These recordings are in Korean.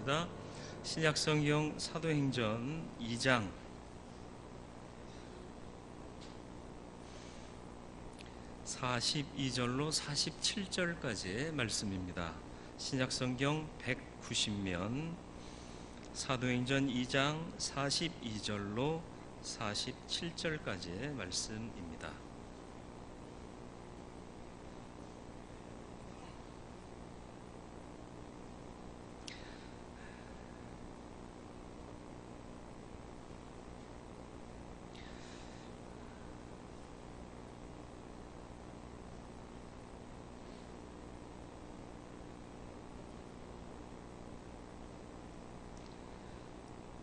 기도하겠습니다. 신약성경 사도행전 2장 42절로 47절까지의 말씀입니다. 신약성경 190면 사도행전 2장 42절로 47절까지의 말씀입니다.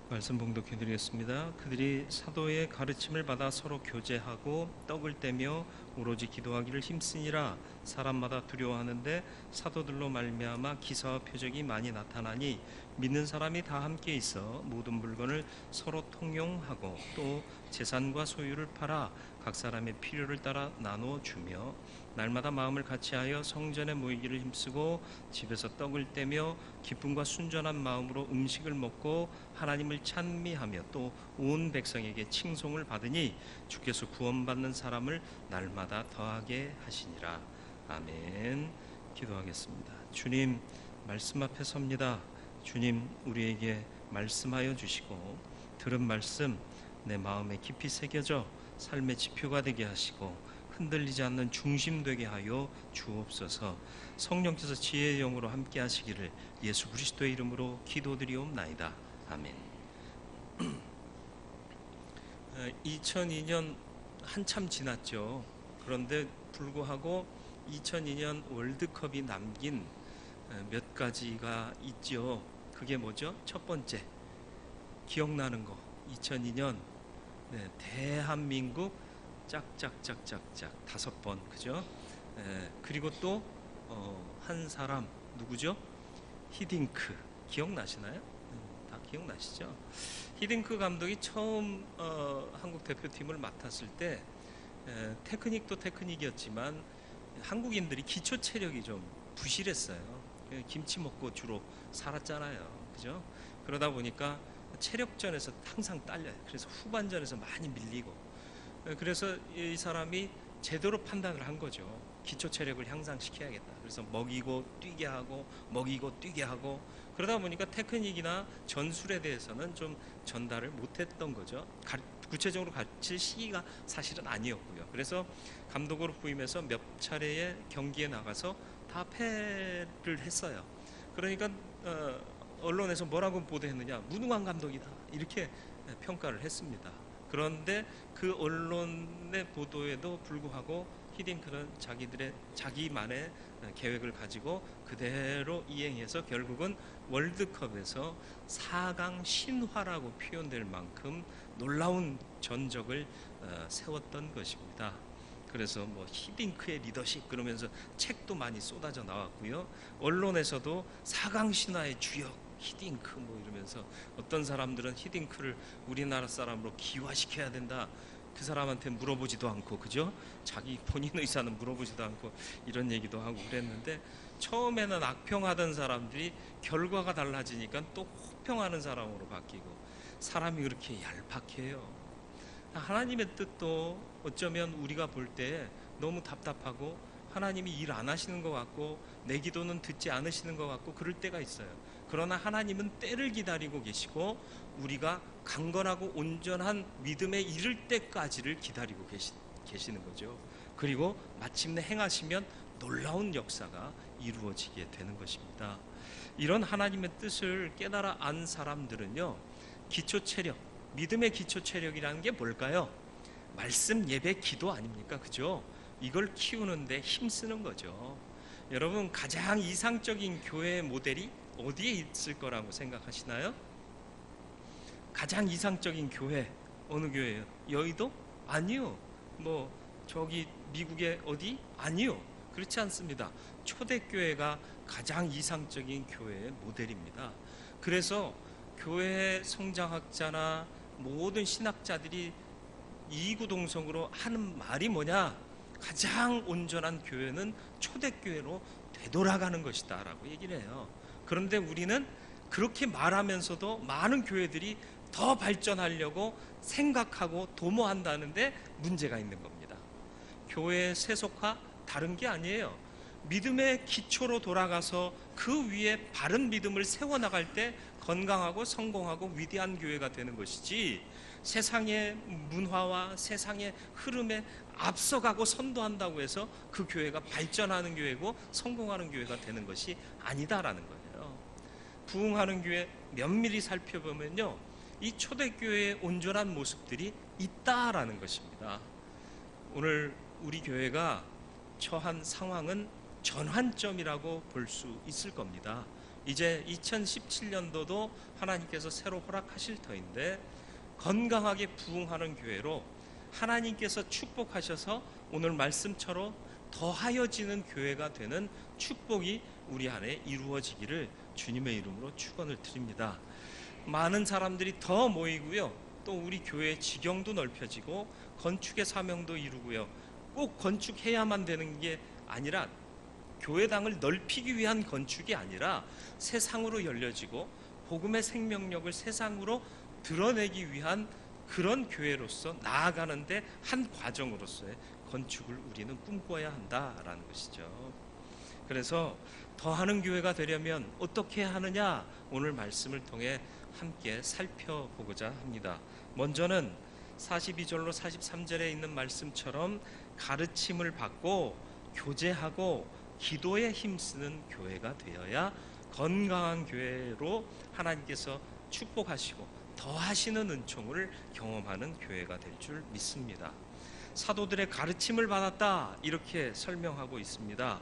말씀 봉독해 드리겠습니다. 그들이 사도의 가르침을 받아 서로 교제하고 떡을 떼며 오로지 기도하기를 힘쓰니라. 사람마다 두려워하는데 사도들로 말미암아 기사와 표적이 많이 나타나니 믿는 사람이 다 함께 있어 모든 물건을 서로 통용하고 또 재산과 소유를 팔아 각 사람의 필요를 따라 나누어 주며 날마다 마음을 같이하여 성전에 모이기를 힘쓰고 집에서 떡을 떼며 기쁨과 순전한 마음으로 음식을 먹고 하나님을 찬미하며 또 온 백성에게 칭송을 받으니 주께서 구원받는 사람을 날마다 더하게 하시니라. 아멘. 기도하겠습니다. 주님, 말씀 앞에 섭니다. 주님, 우리에게 말씀하여 주시고 들은 말씀 내 마음에 깊이 새겨져 삶의 지표가 되게 하시고 흔들리지 않는 중심 되게 하여 주옵소서. 성령께서 지혜의 영으로 함께 하시기를 예수 그리스도의 이름으로 기도드리옵나이다. 아멘. 2002년 한참 지났죠. 그런데 불구하고 2002년 월드컵이 남긴 몇 가지가 있죠. 그게 뭐죠? 첫 번째, 기억나는 거. 2002년 대한민국 짝짝짝짝짝 5번, 그죠? 그리고 또 한 사람 누구죠? 히딩크 기억나시나요? 다 기억나시죠? 히딩크 감독이 처음 한국 대표팀을 맡았을 때 테크닉도 테크닉이었지만 한국인들이 기초 체력이 좀 부실했어요. 김치 먹고 주로 살았잖아요, 그죠? 그러다 보니까 체력전에서 항상 딸려요. 그래서 후반전에서 많이 밀리고, 그래서 이 사람이 제대로 판단을 한 거죠. 기초 체력을 향상시켜야겠다. 그래서 먹이고 뛰게 하고 먹이고 뛰게 하고, 그러다 보니까 테크닉이나 전술에 대해서는 좀 전달을 못했던 거죠. 구체적으로 가르칠 시기가 사실은 아니었고요. 그래서 감독으로 부임해서 몇 차례의 경기에 나가서 다 패를 했어요. 그러니까 언론에서 뭐라고 보도했느냐, 무능한 감독이다 이렇게 평가를 했습니다. 그런데 그 언론의 보도에도 불구하고 히딩크는 자기만의 계획을 가지고 그대로 이행해서 결국은 월드컵에서 4강 신화라고 표현될 만큼 놀라운 전적을 세웠던 것입니다. 그래서 뭐 히딩크의 리더십 그러면서 책도 많이 쏟아져 나왔고요. 언론에서도 4강 신화의 주역 히딩크 뭐 이러면서 어떤 사람들은 히딩크를 우리나라 사람으로 기화시켜야 된다. 그 사람한테 물어보지도 않고, 그죠? 자기 본인 의사는 물어보지도 않고 이런 얘기도 하고 그랬는데, 처음에는 악평하던 사람들이 결과가 달라지니까 또 호평하는 사람으로 바뀌고, 사람이 그렇게 얄팍해요. 하나님의 뜻도 어쩌면 우리가 볼 때 너무 답답하고 하나님이 일 안 하시는 것 같고 내 기도는 듣지 않으시는 것 같고 그럴 때가 있어요. 그러나 하나님은 때를 기다리고 계시고 우리가 강건하고 온전한 믿음에 이를 때까지를 기다리고 계시는 거죠. 그리고 마침내 행하시면 놀라운 역사가 이루어지게 되는 것입니다. 이런 하나님의 뜻을 깨달아 안 사람들은요, 기초 체력, 믿음의 기초 체력이라는 게 뭘까요? 말씀, 예배, 기도 아닙니까? 그죠? 이걸 키우는데 힘쓰는 거죠. 여러분, 가장 이상적인 교회의 모델이 어디에 있을 거라고 생각하시나요? 가장 이상적인 교회, 어느 교회예요? 여의도? 아니요. 뭐 저기 미국의 어디? 아니요. 그렇지 않습니다. 초대교회가 가장 이상적인 교회의 모델입니다. 그래서 교회 성장학자나 모든 신학자들이 이구동성으로 하는 말이 뭐냐? 가장 온전한 교회는 초대교회로 되돌아가는 것이다 라고 얘기를 해요. 그런데 우리는 그렇게 말하면서도 많은 교회들이 더 발전하려고 생각하고 도모한다는데 문제가 있는 겁니다. 교회의 세속화 다른 게 아니에요. 믿음의 기초로 돌아가서 그 위에 바른 믿음을 세워나갈 때 건강하고 성공하고 위대한 교회가 되는 것이지, 세상의 문화와 세상의 흐름에 앞서가고 선도한다고 해서 그 교회가 발전하는 교회고 성공하는 교회가 되는 것이 아니다라는 거예요. 부흥하는 교회 면밀히 살펴보면요, 이 초대교회의 온전한 모습들이 있다라는 것입니다. 오늘 우리 교회가 처한 상황은 전환점이라고 볼 수 있을 겁니다. 이제 2017년도도 하나님께서 새로 허락하실 터인데, 건강하게 부흥하는 교회로 하나님께서 축복하셔서 오늘 말씀처럼 더하여지는 교회가 되는 축복이 우리 안에 이루어지기를 주님의 이름으로 축원을 드립니다. 많은 사람들이 더 모이고요, 또 우리 교회의 지경도 넓혀지고 건축의 사명도 이루고요, 꼭 건축해야만 되는 게 아니라, 교회당을 넓히기 위한 건축이 아니라 세상으로 열려지고 복음의 생명력을 세상으로 드러내기 위한 그런 교회로서 나아가는데 한 과정으로서의 건축을 우리는 꿈꿔야 한다라는 것이죠. 그래서 더하는 교회가 되려면 어떻게 하느냐, 오늘 말씀을 통해 함께 살펴보고자 합니다. 먼저는 42절로 43절에 있는 말씀처럼 가르침을 받고 교제하고 기도에 힘쓰는 교회가 되어야 건강한 교회로 하나님께서 축복하시고 더하시는 은총을 경험하는 교회가 될 줄 믿습니다. 사도들의 가르침을 받았다, 이렇게 설명하고 있습니다.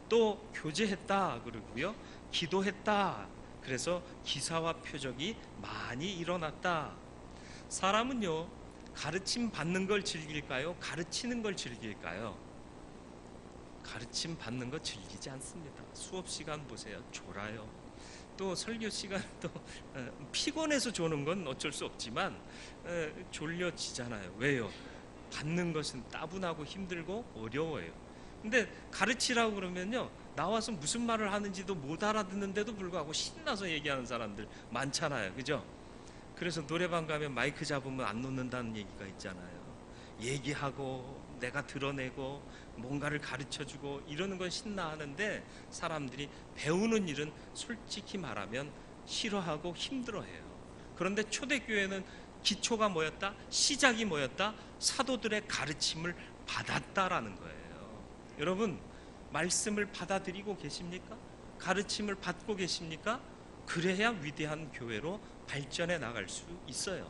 또 교제했다 그러고요, 기도했다, 그래서 기사와 표적이 많이 일어났다. 사람은요, 가르침 받는 걸 즐길까요? 가르치는 걸 즐길까요? 가르침 받는 거 즐기지 않습니다. 수업 시간 보세요, 졸아요. 또 설교 시간도 피곤해서 조는 건 어쩔 수 없지만 졸려지잖아요. 왜요? 받는 것은 따분하고 힘들고 어려워요. 근데 가르치라고 그러면요, 나와서 무슨 말을 하는지도 못 알아듣는데도 불구하고 신나서 얘기하는 사람들 많잖아요. 그죠? 그래서 노래방 가면 마이크 잡으면 안 놓는다는 얘기가 있잖아요. 얘기하고 내가 드러내고 뭔가를 가르쳐주고 이러는 건 신나하는데, 사람들이 배우는 일은 솔직히 말하면 싫어하고 힘들어해요. 그런데 초대교회는 기초가 뭐였다? 시작이 뭐였다? 사도들의 가르침을 받았다라는 거예요. 여러분, 말씀을 받아들이고 계십니까? 가르침을 받고 계십니까? 그래야 위대한 교회로 발전해 나갈 수 있어요.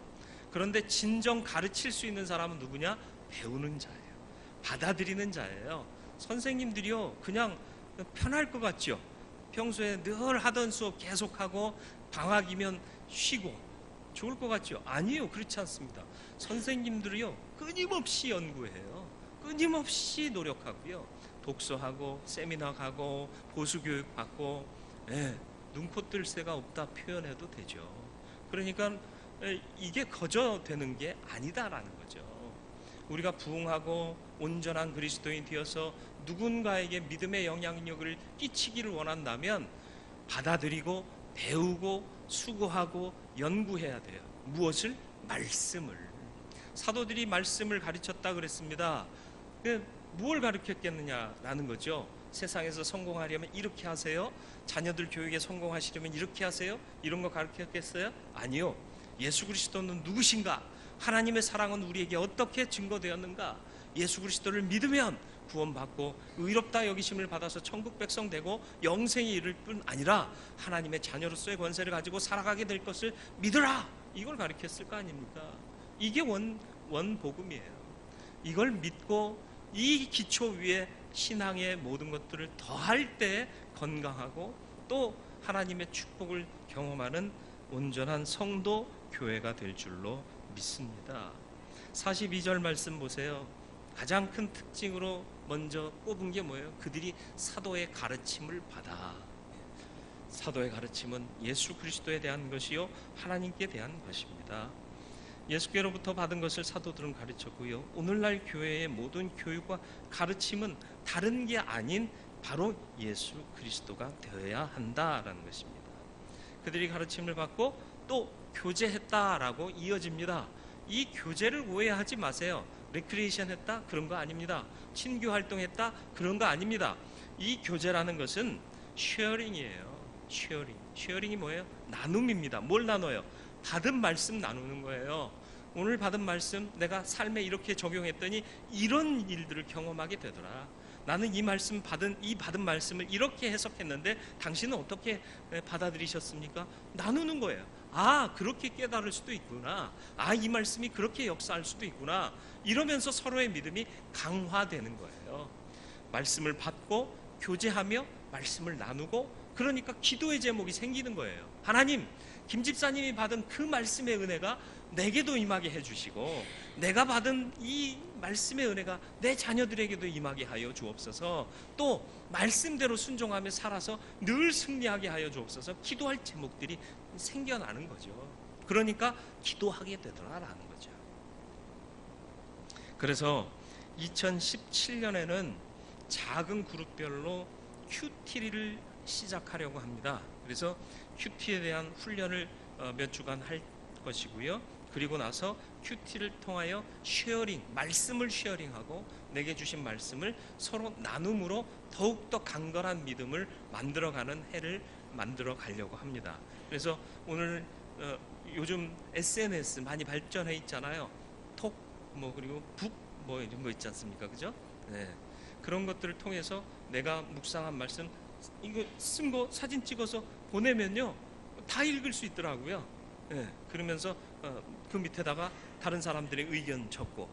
그런데 진정 가르칠 수 있는 사람은 누구냐? 배우는 자예요. 받아들이는 자예요. 선생님들이요, 그냥 편할 것 같죠? 평소에 늘 하던 수업 계속하고 방학이면 쉬고 좋을 것 같죠? 아니요, 그렇지 않습니다. 선생님들이요, 끊임없이 연구해요. 끊임없이 노력하고요, 독서하고 세미나 가고 보수교육 받고, 눈코 뜰 새가 없다 표현해도 되죠. 그러니까 이게 거저 되는 게 아니다라는 거죠. 우리가 부흥하고 온전한 그리스도인 되어서 누군가에게 믿음의 영향력을 끼치기를 원한다면 받아들이고 배우고 수고하고 연구해야 돼요. 무엇을? 말씀을. 사도들이 말씀을 가르쳤다 그랬습니다. 무엇을 가르쳤겠느냐라는 거죠. 세상에서 성공하려면 이렇게 하세요, 자녀들 교육에 성공하시려면 이렇게 하세요, 이런 거 가르쳤겠어요? 아니요. 예수 그리스도는 누구신가? 하나님의 사랑은 우리에게 어떻게 증거되었는가? 예수 그리스도를 믿으면 구원받고 의롭다 여기심을 받아서 천국 백성 되고 영생에 이를 뿐 아니라 하나님의 자녀로서의 권세를 가지고 살아가게 될 것을 믿으라, 이걸 가르쳤을 거 아닙니까? 이게 원복음이에요. 이걸 믿고 이 기초 위에 신앙의 모든 것들을 더할 때 건강하고 또 하나님의 축복을 경험하는 온전한 성도 교회가 될 줄로 믿습니다. 42절 말씀 보세요. 가장 큰 특징으로 먼저 꼽은 게 뭐예요? 그들이 사도의 가르침을 받아. 사도의 가르침은 예수 그리스도에 대한 것이요, 하나님께 대한 것입니다. 예수께로부터 받은 것을 사도들은 가르쳤고요, 오늘날 교회의 모든 교육과 가르침은 다른 게 아닌 바로 예수 그리스도가 되어야 한다라는 것입니다. 그들이 가르침을 받고 또 교제했다라고 이어집니다. 이 교제를 오해하지 마세요. 레크리에이션 했다? 그런 거 아닙니다. 친교 활동했다? 그런 거 아닙니다. 이 교제라는 것은 쉐어링이에요. 쉐어링이 뭐예요? 나눔입니다. 뭘 나눠요? 받은 말씀 나누는 거예요. 오늘 받은 말씀 내가 삶에 이렇게 적용했더니 이런 일들을 경험하게 되더라. 나는 이 받은 말씀을 이렇게 해석했는데 당신은 어떻게 받아들이셨습니까? 나누는 거예요. 아, 그렇게 깨달을 수도 있구나. 아, 이 말씀이 그렇게 역사할 수도 있구나. 이러면서 서로의 믿음이 강화되는 거예요. 말씀을 받고 교제하며 말씀을 나누고, 그러니까 기도의 제목이 생기는 거예요. 하나님, 김 집사님이 받은 그 말씀의 은혜가 내게도 임하게 해주시고, 내가 받은 이 말씀의 은혜가 내 자녀들에게도 임하게 하여 주옵소서. 또 말씀대로 순종하며 살아서 늘 승리하게 하여 주옵소서. 기도할 제목들이 생겨나는 거죠. 그러니까 기도하게 되더라라는 거죠. 그래서 2017년에는 작은 그룹별로 큐티를 시작하려고 합니다. 그래서 큐티에 대한 훈련을 몇 주간 할 것이고요. 그리고 나서 큐티를 통하여 말씀을 쉐어링하고 내게 주신 말씀을 서로 나눔으로 더욱더 강건한 믿음을 만들어가는 해를 만들어 가려고 합니다. 그래서 오늘 요즘 SNS 많이 발전해 있잖아요. 톡, 그리고 북, 이런 거 있지 않습니까? 그죠? 네. 그런 것들을 통해서 내가 묵상한 말씀, 이거 쓴 거 사진 찍어서 보내면요, 다 읽을 수 있더라고요. 네. 그러면서 그 밑에다가 다른 사람들의 의견 적고,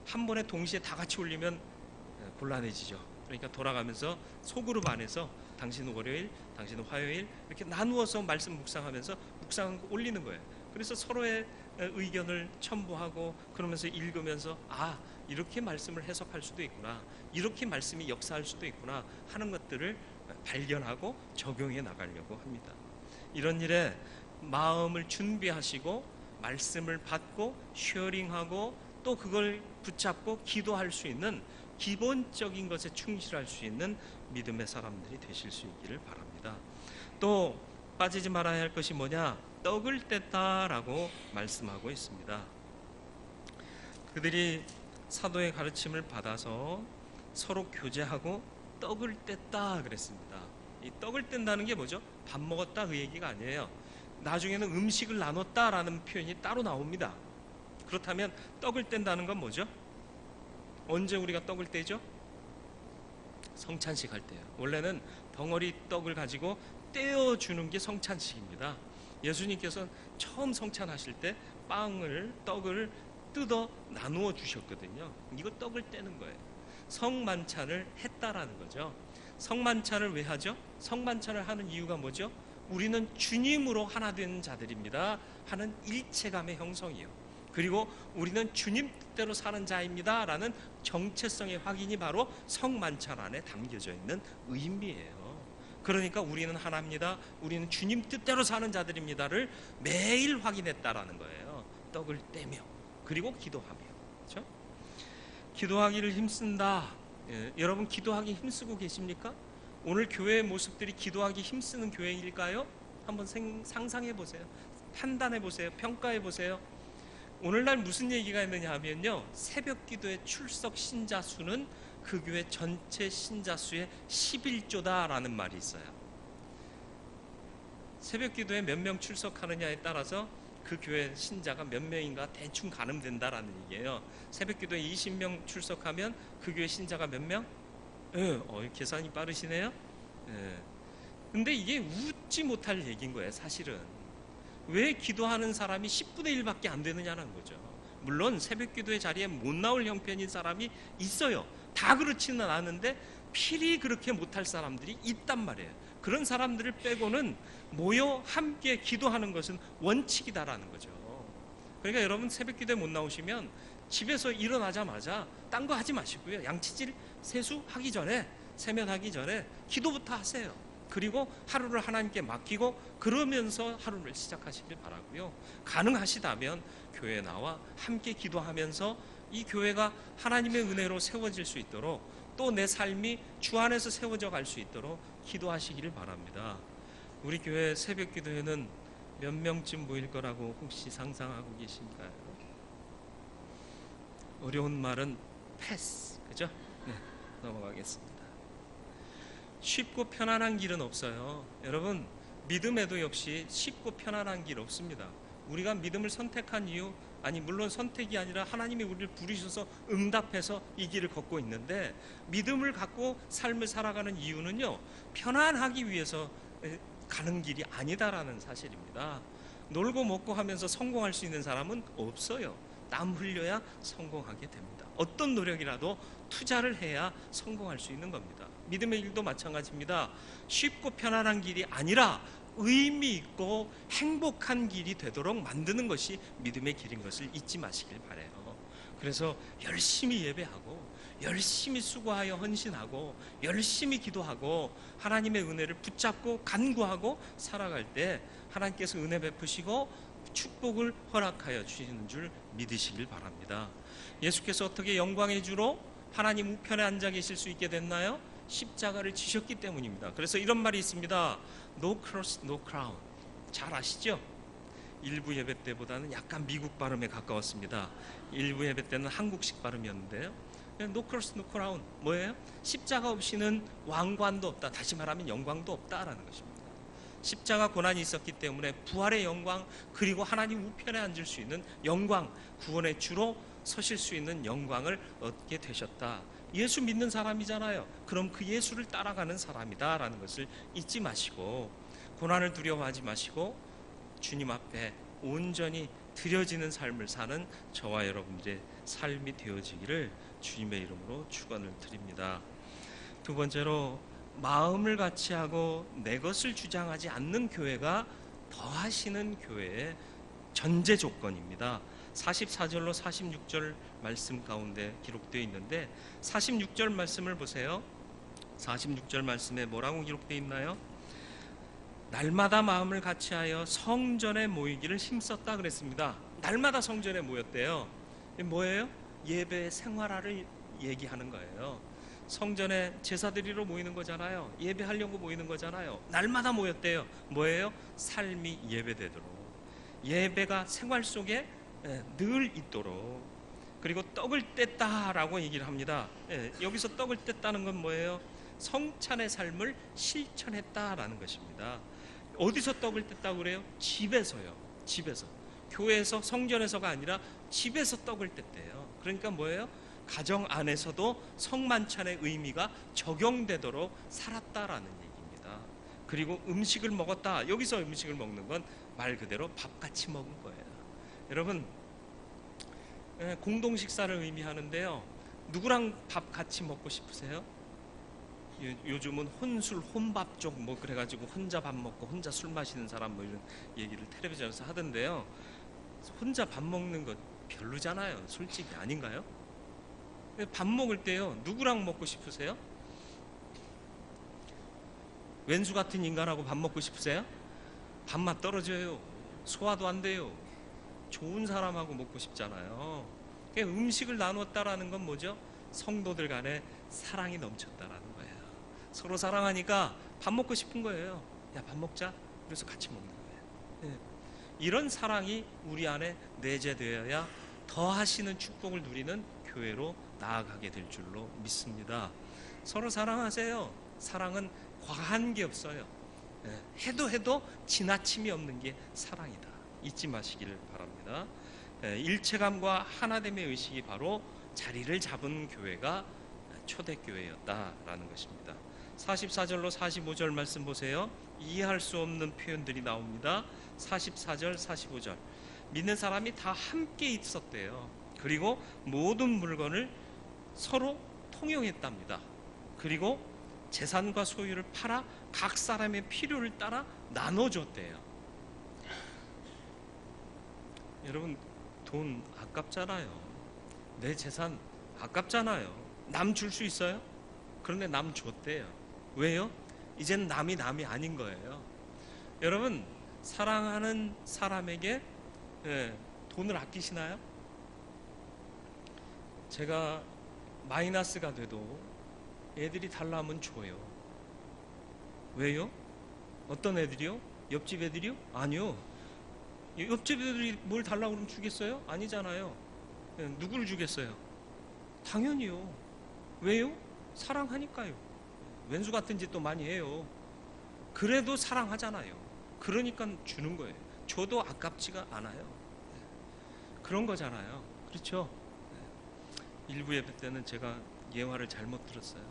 한 번에 동시에 다 같이 올리면 곤란해지죠. 그러니까 돌아가면서 소그룹 안에서 당신은 월요일, 당신은 화요일 이렇게 나누어서 말씀 묵상하면서 묵상한 거 올리는 거예요. 그래서 서로의 의견을 첨부하고, 그러면서 읽으면서 아, 이렇게 말씀을 해석할 수도 있구나, 이렇게 말씀이 역사할 수도 있구나 하는 것들을 발견하고 적용해 나가려고 합니다. 이런 일에 마음을 준비하시고 말씀을 받고 쉐어링하고 또 그걸 붙잡고 기도할 수 있는 기본적인 것에 충실할 수 있는 믿음의 사람들이 되실 수 있기를 바랍니다. 또 빠지지 말아야 할 것이 뭐냐? 떡을 뗐다라고 말씀하고 있습니다. 그들이 사도의 가르침을 받아서 서로 교제하고 떡을 뗐다 그랬습니다. 이 떡을 뗀다는 게 뭐죠? 밥 먹었다 그 얘기가 아니에요. 나중에는 음식을 나눴다라는 표현이 따로 나옵니다. 그렇다면 떡을 뗀다는 건 뭐죠? 언제 우리가 떡을 떼죠? 성찬식 할 때요. 원래는 덩어리 떡을 가지고 떼어주는 게 성찬식입니다. 예수님께서 처음 성찬하실 때 떡을 뜯어 나누어 주셨거든요. 이거 떡을 떼는 거예요. 성만찬을 했다라는 거죠. 성만찬을 왜 하죠? 성만찬을 하는 이유가 뭐죠? 우리는 주님으로 하나 된 자들입니다 하는 일체감의 형성이요. 그리고 우리는 주님 뜻대로 사는 자입니다 라는 정체성의 확인이 바로 성만찬 안에 담겨져 있는 의미예요. 그러니까 우리는 하나입니다, 우리는 주님 뜻대로 사는 자들입니다를 매일 확인했다라는 거예요. 떡을 떼며 그리고 기도하며. 그렇죠? 기도하기를 힘쓴다. 여러분 기도하기 힘쓰고 계십니까? 오늘 교회의 모습들이 기도하기 힘쓰는 교회일까요? 한번 상상해 보세요. 판단해 보세요. 평가해 보세요. 오늘날 무슨 얘기가 있느냐 하면요, 새벽 기도에 출석 신자 수는 그 교회 전체 신자 수의 11조다라는 말이 있어요. 새벽 기도에 몇 명 출석하느냐에 따라서 그 교회 신자가 몇 명인가 대충 가늠된다라는 얘기예요. 새벽 기도에 20명 출석하면 그 교회 신자가 몇 명? 계산이 빠르시네요. 근데 이게 웃지 못할 얘기인 거예요. 사실은 왜 기도하는 사람이 10분의 1밖에 안 되느냐는 거죠. 물론 새벽 기도의 자리에 못 나올 형편인 사람이 있어요. 다 그렇지는 않은데 필히 그렇게 못할 사람들이 있단 말이에요. 그런 사람들을 빼고는 모여 함께 기도하는 것은 원칙이다라는 거죠. 그러니까 여러분 새벽 기도에 못 나오시면 집에서 일어나자마자 딴 거 하지 마시고요, 양치질 세수하기 전에, 세면하기 전에 기도부터 하세요. 그리고 하루를 하나님께 맡기고 그러면서 하루를 시작하시길 바라고요. 가능하시다면 교회에 나와 함께 기도하면서 이 교회가 하나님의 은혜로 세워질 수 있도록, 또 내 삶이 주 안에서 세워져 갈 수 있도록 기도하시기를 바랍니다. 우리 교회 새벽 기도회는 몇 명쯤 모일 거라고 혹시 상상하고 계신가요? 어려운 말은 패스, 그죠? 네, 넘어가겠습니다. 쉽고 편안한 길은 없어요. 여러분, 믿음에도 역시 쉽고 편안한 길 없습니다. 우리가 믿음을 선택한 이유, 아니 물론 선택이 아니라 하나님이 우리를 부르셔서 응답해서 이 길을 걷고 있는데, 믿음을 갖고 삶을 살아가는 이유는요, 편안하기 위해서 가는 길이 아니다라는 사실입니다. 놀고 먹고 하면서 성공할 수 있는 사람은 없어요. 땀 흘려야 성공하게 됩니다. 어떤 노력이라도 투자를 해야 성공할 수 있는 겁니다. 믿음의 일도 마찬가지입니다. 쉽고 편안한 길이 아니라 의미 있고 행복한 길이 되도록 만드는 것이 믿음의 길인 것을 잊지 마시길 바라요. 그래서 열심히 예배하고 열심히 수고하여 헌신하고 열심히 기도하고 하나님의 은혜를 붙잡고 간구하고 살아갈 때 하나님께서 은혜 베푸시고 축복을 허락하여 주시는 줄 믿으시길 바랍니다. 예수께서 어떻게 영광의 주로 하나님 우편에 앉아 계실 수 있게 됐나요? 십자가를 지셨기 때문입니다. 그래서 이런 말이 있습니다. No cross, no crown. 잘 아시죠? 일부 예배 때보다는 약간 미국 발음에 가까웠습니다. 일부 예배 때는 한국식 발음이었는데요. No cross, no crown. 뭐예요? 십자가 없이는 왕관도 없다. 다시 말하면 영광도 없다라는 것입니다. 십자가 고난이 있었기 때문에 부활의 영광, 그리고 하나님 우편에 앉을 수 있는 영광, 구원의 주로 서실 수 있는 영광을 얻게 되셨다. 예수 믿는 사람이잖아요. 그럼 그 예수를 따라가는 사람이다라는 것을 잊지 마시고, 고난을 두려워하지 마시고 주님 앞에 온전히 드려지는 삶을 사는 저와 여러분들의 삶이 되어지기를 주님의 이름으로 축원을 드립니다. 두 번째로, 마음을 같이 하고 내 것을 주장하지 않는 교회가 더하시는 교회의 전제 조건입니다. 44절로 46절 말씀 가운데 기록되어 있는데, 46절 말씀을 보세요. 46절 말씀에 뭐라고 기록되어 있나요? 날마다 마음을 같이하여 성전에 모이기를 힘썼다 그랬습니다. 날마다 성전에 모였대요. 뭐예요? 예배 생활화를 얘기하는 거예요. 성전에 제사 드리러 모이는 거잖아요. 예배하려고 모이는 거잖아요. 날마다 모였대요. 뭐예요? 삶이 예배되도록, 예배가 생활 속에 늘 있도록. 그리고 떡을 뗐다라고 얘기를 합니다. 여기서 떡을 뗐다는 건 뭐예요? 성찬의 삶을 실천했다라는 것입니다. 어디서 떡을 뗐다고 그래요? 집에서요. 집에서. 교회에서, 성전에서가 아니라 집에서 떡을 뗐대요. 그러니까 뭐예요? 가정 안에서도 성만찬의 의미가 적용되도록 살았다라는 얘기입니다. 그리고 음식을 먹었다. 여기서 음식을 먹는 건 말 그대로 밥같이 먹은 거예요. 여러분, 공동 식사를 의미하는데요. 누구랑 밥 같이 먹고 싶으세요? 요즘은 혼술, 혼밥족 뭐 그래가지고 혼자 밥 먹고 혼자 술 마시는 사람 뭐 이런 얘기를 텔레비전에서 하던데요. 혼자 밥 먹는 거 별로잖아요. 솔직히 아닌가요? 밥 먹을 때요, 누구랑 먹고 싶으세요? 왼수 같은 인간하고 밥 먹고 싶으세요? 밥맛 떨어져요. 소화도 안 돼요. 좋은 사람하고 먹고 싶잖아요. 음식을 나눴다라는 건 뭐죠? 성도들 간에 사랑이 넘쳤다라는 거예요. 서로 사랑하니까 밥 먹고 싶은 거예요. 야, 밥 먹자. 그래서 같이 먹는 거예요. 이런 사랑이 우리 안에 내재되어야 더 하시는 축복을 누리는 교회로 나아가게 될 줄로 믿습니다. 서로 사랑하세요. 사랑은 과한 게 없어요. 해도 지나침이 없는 게 사랑이다. 잊지 마시기를 바랍니다. 일체감과 하나됨의 의식이 바로 자리를 잡은 교회가 초대교회였다라는 것입니다. 44절로 45절 말씀 보세요. 이해할 수 없는 표현들이 나옵니다. 44절, 45절. 믿는 사람이 다 함께 있었대요. 그리고 모든 물건을 서로 통용했답니다. 그리고 재산과 소유를 팔아 각 사람의 필요를 따라 나눠줬대요. 여러분, 돈 아깝잖아요. 내 재산 아깝잖아요. 남 줄 수 있어요? 그런데 남 줬대요. 왜요? 이젠 남이 아닌 거예요. 여러분, 사랑하는 사람에게 돈을 아끼시나요? 제가 마이너스가 돼도 애들이 달라면 줘요. 왜요? 어떤 애들이요? 옆집 애들이요? 아니요. 옆집 애들이 뭘 달라고 그러면 주겠어요? 아니잖아요. 누구를 주겠어요? 당연히요. 왜요? 사랑하니까요. 왼수 같은 짓도 많이 해요. 그래도 사랑하잖아요. 그러니까 주는 거예요. 줘도 아깝지가 않아요. 그런 거잖아요. 그렇죠? 일부 예배 때는 제가 예화를 잘못 들었어요.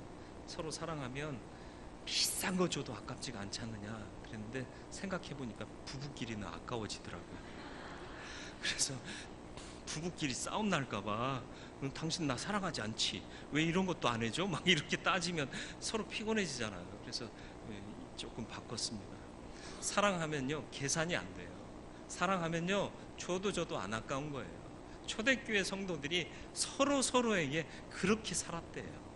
서로 사랑하면 비싼 거 줘도 아깝지가 않지 않느냐 그랬는데, 생각해보니까 부부끼리는 아까워지더라고요. 그래서 부부끼리 싸움 날까봐 당신 나 사랑하지 않지? 왜 이런 것도 안 해줘? 막 이렇게 따지면 서로 피곤해지잖아요. 그래서 조금 바꿨습니다. 사랑하면요 계산이 안 돼요. 사랑하면요 줘도 안 아까운 거예요. 초대교회 성도들이 서로에게 그렇게 살았대요.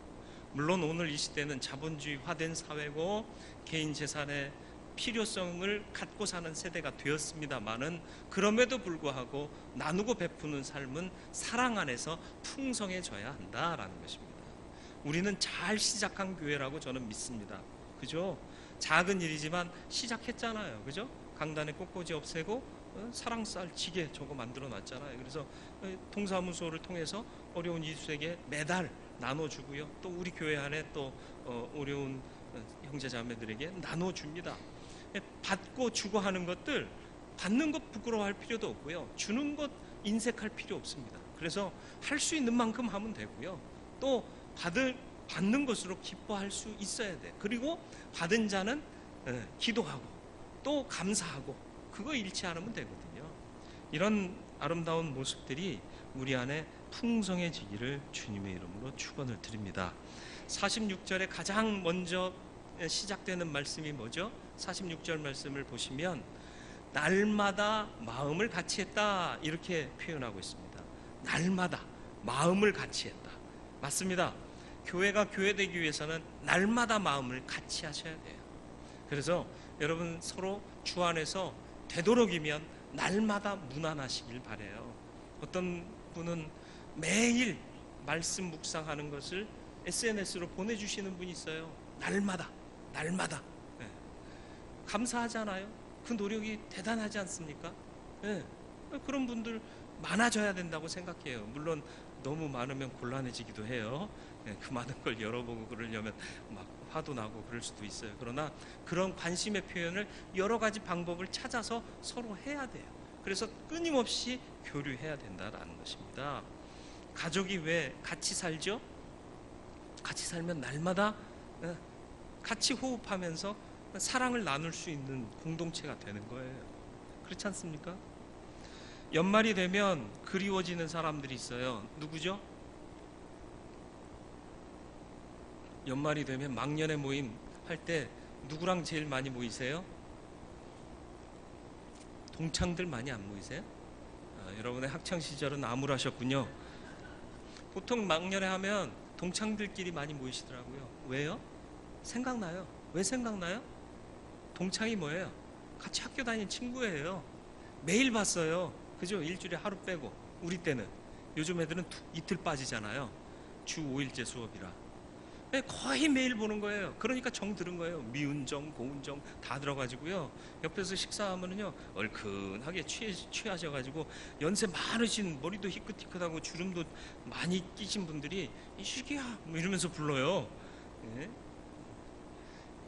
물론 오늘 이 시대는 자본주의화된 사회고 개인 재산의 필요성을 갖고 사는 세대가 되었습니다마는, 그럼에도 불구하고 나누고 베푸는 삶은 사랑 안에서 풍성해져야 한다라는 것입니다. 우리는 잘 시작한 교회라고 저는 믿습니다. 그죠? 작은 일이지만 시작했잖아요. 그죠? 강단에 꽃꽂이 없애고 사랑쌀 지게 저거 만들어 놨잖아요. 그래서 동사무소를 통해서 어려운 이웃에게 매달 나눠주고요. 또 우리 교회 안에 또 어려운 형제자매들에게 나눠줍니다. 받고 주고 하는 것들, 받는 것 부끄러워할 필요도 없고요. 주는 것 인색할 필요 없습니다. 그래서 할 수 있는 만큼 하면 되고요. 또 받는 것으로 기뻐할 수 있어야 돼. 그리고 받은 자는 기도하고 또 감사하고, 그거 잃지 않으면 되거든요. 이런 아름다운 모습들이 우리 안에 풍성해지기를 주님의 이름으로 축원을 드립니다. 46절에 가장 먼저 시작되는 말씀이 뭐죠? 46절 말씀을 보시면 날마다 마음을 같이 했다 이렇게 표현하고 있습니다. 날마다 마음을 같이 했다. 맞습니다. 교회가 교회되기 위해서는 날마다 마음을 같이 하셔야 돼요. 그래서 여러분 서로 주 안에서 되도록이면 날마다 문안하시길 바라요. 어떤 분은 매일 말씀 묵상하는 것을 SNS로 보내주시는 분이 있어요. 날마다 네. 감사하잖아요. 그 노력이 대단하지 않습니까? 네. 그런 분들 많아져야 된다고 생각해요. 물론 너무 많으면 곤란해지기도 해요. 네. 그 많은 걸 열어보고 그러려면 막 화도 나고 그럴 수도 있어요. 그러나 그런 관심의 표현을 여러 가지 방법을 찾아서 서로 해야 돼요. 그래서 끊임없이 교류해야 된다는 것입니다. 가족이 왜 같이 살죠? 같이 살면 날마다 같이 호흡하면서 사랑을 나눌 수 있는 공동체가 되는 거예요. 그렇지 않습니까? 연말이 되면 그리워지는 사람들이 있어요. 누구죠? 연말이 되면 막년회 모임 할 때 누구랑 제일 많이 모이세요? 동창들 많이 안 모이세요? 여러분의 학창시절은 암울하셨군요. 보통 막년회 하면 동창들끼리 많이 모이시더라고요. 왜요? 생각나요. 왜 생각나요? 동창이 뭐예요? 같이 학교 다닌 친구예요. 매일 봤어요. 그죠? 일주일에 하루 빼고. 우리 때는. 요즘 애들은 이틀 빠지잖아요. 주 5일제 수업이라. 거의 매일 보는 거예요. 그러니까 정 들은 거예요. 미운 정, 고운 정 다 들어가지고요. 옆에서 식사하면은요 얼큰하게 취하셔가지고 연세 많으신, 머리도 희끗희끗하고 주름도 많이 끼신 분들이 이식이야 뭐 이러면서 불러요. 예?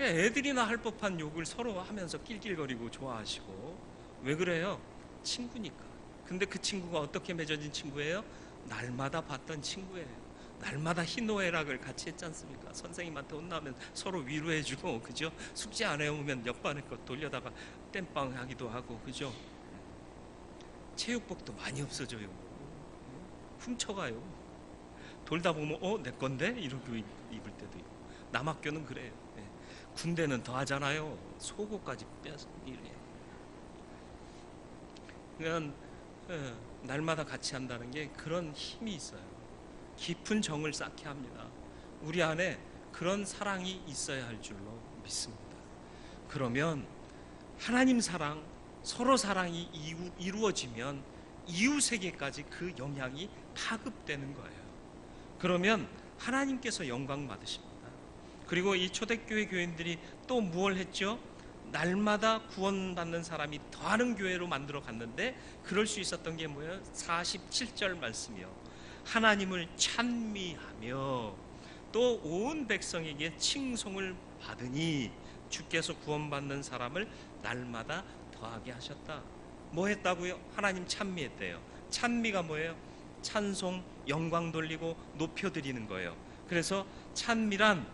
애들이나 할 법한 욕을 서로 하면서 낄낄거리고 좋아하시고. 왜 그래요? 친구니까. 근데 그 친구가 어떻게 맺어진 친구예요? 날마다 봤던 친구예요. 날마다 희노애락을 같이 했지 않습니까? 선생님한테 혼나면 서로 위로해주고, 그죠? 숙제 안 해오면 옆반에 거 돌려다가 땜빵 하기도 하고, 그죠? 체육복도 많이 없어져요. 훔쳐가요. 돌다 보면 내 건데? 이러고 입을 때도 있고. 남학교는 그래요. 군대는 더 하잖아요. 속옷까지 빼서 이래. 그러니까 날마다 같이 한다는 게 그런 힘이 있어요. 깊은 정을 쌓게 합니다. 우리 안에 그런 사랑이 있어야 할 줄로 믿습니다. 그러면 하나님 사랑, 서로 사랑이 이루어지면 이웃에게까지 그 영향이 파급되는 거예요. 그러면 하나님께서 영광 받으십니다. 그리고 이 초대교회 교인들이 또 무엇을 했죠? 날마다 구원받는 사람이 더하는 교회로 만들어 갔는데, 그럴 수 있었던 게 뭐예요? 47절 말씀이요. 하나님을 찬미하며 또 온 백성에게 칭송을 받으니 주께서 구원받는 사람을 날마다 더하게 하셨다. 뭐 했다고요? 하나님 찬미했대요. 찬미가 뭐예요? 찬송, 영광 돌리고 높여드리는 거예요. 그래서 찬미란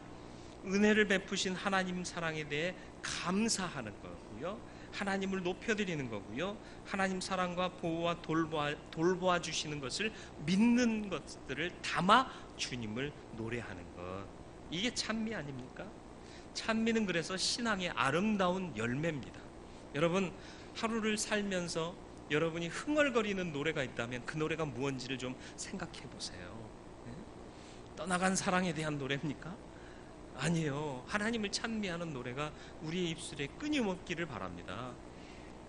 은혜를 베푸신 하나님 사랑에 대해 감사하는 거고요, 하나님을 높여드리는 거고요, 하나님 사랑과 보호와 돌보아 주시는 것을 믿는 것들을 담아 주님을 노래하는 것, 이게 찬미 아닙니까? 찬미는 그래서 신앙의 아름다운 열매입니다. 여러분, 하루를 살면서 여러분이 흥얼거리는 노래가 있다면 그 노래가 무엇인지를 좀 생각해 보세요. 떠나간 사랑에 대한 노래입니까? 아니에요. 하나님을 찬미하는 노래가 우리의 입술에 끊임없기를 바랍니다.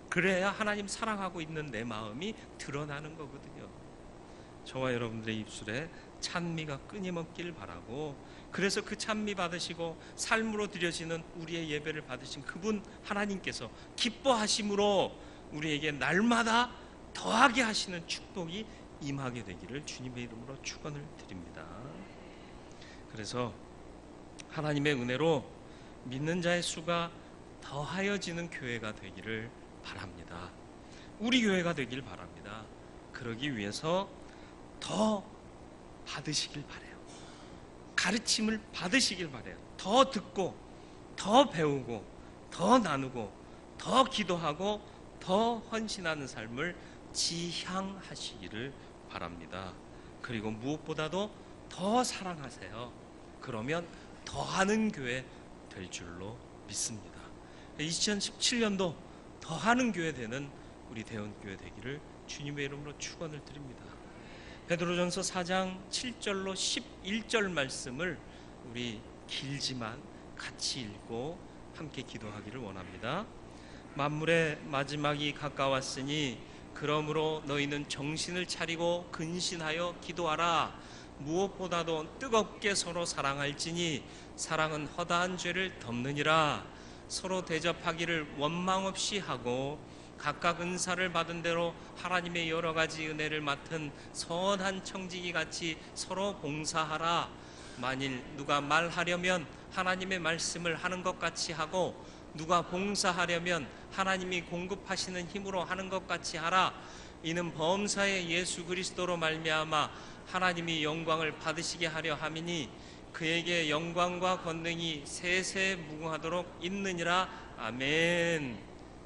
그래야 하나님 사랑하고 있는 내 마음이 드러나는 거거든요. 저와 여러분들의 입술에 찬미가 끊임없기를 바라고, 그래서 그 찬미 받으시고 삶으로 드려지는 우리의 예배를 받으신 그분 하나님께서 기뻐하심으로 우리에게 날마다 더하게 하시는 축복이 임하게 되기를 주님의 이름으로 축원을 드립니다. 그래서 하나님의 은혜로 믿는 자의 수가 더하여지는 교회가 되기를 바랍니다. 우리 교회가 되길 바랍니다. 그러기 위해서 더 받으시길 바라요. 가르침을 받으시길 바라요. 더 듣고 더 배우고 더 나누고 더 기도하고 더 헌신하는 삶을 지향하시기를 바랍니다. 그리고 무엇보다도 더 사랑하세요. 그러면 더하는 교회 될 줄로 믿습니다. 2017년도 더하는 교회 되는 우리 대원교회 되기를 주님의 이름으로 축원을 드립니다. 베드로전서 4장 7절로 11절 말씀을 우리 길지만 같이 읽고 함께 기도하기를 원합니다. 만물의 마지막이 가까웠으니 그러므로 너희는 정신을 차리고 근신하여 기도하라. 무엇보다도 뜨겁게 서로 사랑할지니 사랑은 허다한 죄를 덮느니라. 서로 대접하기를 원망 없이 하고 각각 은사를 받은 대로 하나님의 여러 가지 은혜를 맡은 선한 청지기 같이 서로 봉사하라. 만일 누가 말하려면 하나님의 말씀을 하는 것 같이 하고 누가 봉사하려면 하나님이 공급하시는 힘으로 하는 것 같이 하라. 이는 범사의 예수 그리스도로 말미암아 하나님이 영광을 받으시게 하려 함이니 그에게 영광과 권능이 세세 무궁하도록 있느니라. 아멘.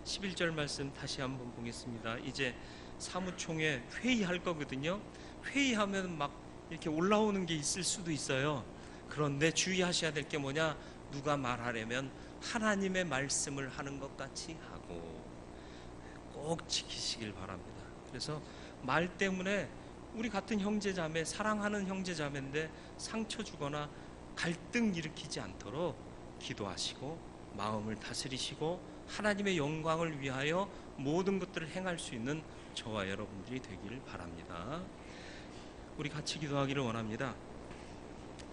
11절 말씀 다시 한번 보겠습니다. 이제 사무총회 회의할 거거든요. 회의하면 막 이렇게 올라오는 게 있을 수도 있어요. 그런데 주의하셔야 될 게 뭐냐? 누가 말하려면 하나님의 말씀을 하는 것 같이 하고 꼭 지키시길 바랍니다. 그래서 말 때문에 우리 같은 형제자매, 사랑하는 형제자매인데 상처 주거나 갈등 일으키지 않도록 기도하시고 마음을 다스리시고 하나님의 영광을 위하여 모든 것들을 행할 수 있는 저와 여러분들이 되기를 바랍니다. 우리 같이 기도하기를 원합니다.